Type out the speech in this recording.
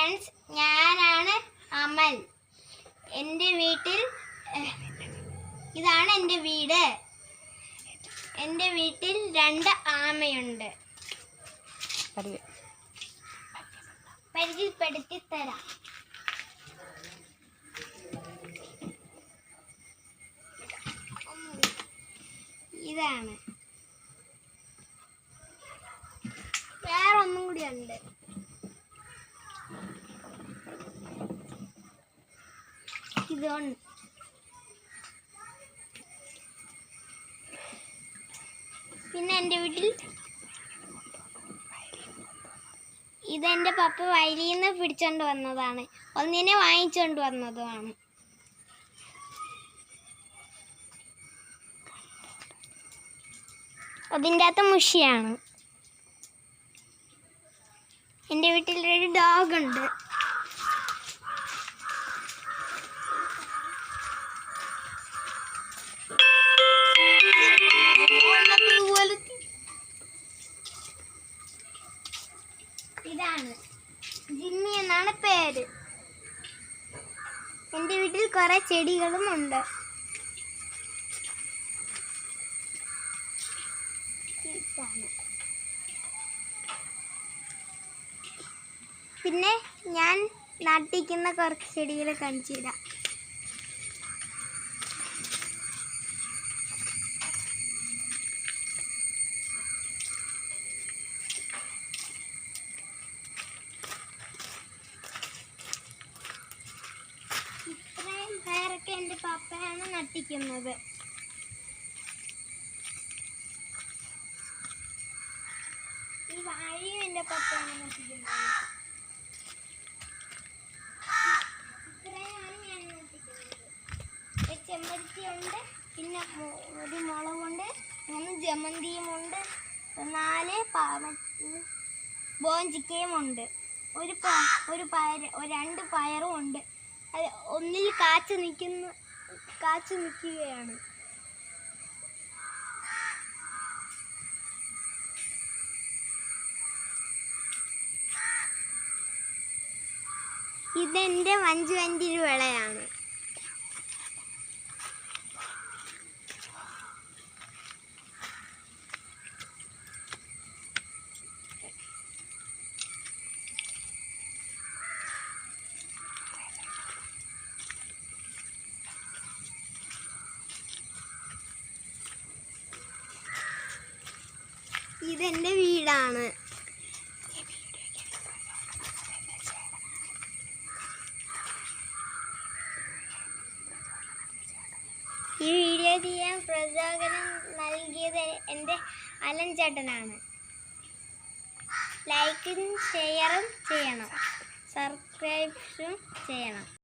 Friends, ഞാനാണ് അമൽ. എൻ്റെ വീട്ടിൽ ഇതാണ് എൻ്റെ വീട്. എൻ്റെ വീട്ടിൽ 2 ആമയുണ്ട്. പരിചയപ്പെടുത്തി തരാം. ഇതാണ്. വേറെ ഒന്നും കൂടി ഉണ്ട്. ഇതുണ്ട്. പിന്നെ എൻ്റെ വീട്ടിൽ ഇതെൻ്റെ പപ്പ വയലിൽ നിന്ന് പിടിച്ചോണ്ട് വന്നതാണ്. ഒന്നിനെ വാങ്ങിച്ചോണ്ട് വന്നതുമാണ്. അതിൻ്റെ അകത്ത് മുഷിയാണ്. എൻ്റെ വീട്ടിൽ ഒരു ഡോഗുണ്ട്. ഇതാണ് ജിമ്മി എന്നാണ് പേര്. എൻ്റെ വീട്ടിൽ കുറെ ചെടികളും ഉണ്ട്. പിന്നെ ഞാൻ നട്ടിരിക്കുന്ന കുറച്ച് ചെടികൾ കാണിച്ചു തരാം. ഇത്രയും പേരൊക്കെ എൻ്റെ പപ്പയാണ് നട്ടിക്കുന്നത്. ഈ വാഴയും എൻ്റെ പപ്പയാണ് നട്ടിക്കുന്നത്. ഇത്രയാണ് ഞാൻ നട്ടിക്കുന്നത്. ഒരു ചെമ്പരത്തിയുണ്ട്, പിന്നെ ഒരു മുളകുണ്ട്, 3 ജമന്തിയുമുണ്ട്, 4 ബോഞ്ചിക്കയുമുണ്ട്, ഒരു 2 പയറും ഉണ്ട്. അത് ഒന്നിൽ കാച്ചു നിൽക്കുകയാണ്. ഇതെൻ്റെ 5 വിളയാണ്. ഇതെൻ്റെ വീടാണ്. ഈ വീഡിയോ ചെയ്യാൻ പ്രചോദനം നൽകിയത് എൻ്റെ അലൻ ചേട്ടനാണ്. ലൈക്കും ഷെയറും ചെയ്യണം, സബ്സ്ക്രൈബും ചെയ്യണം.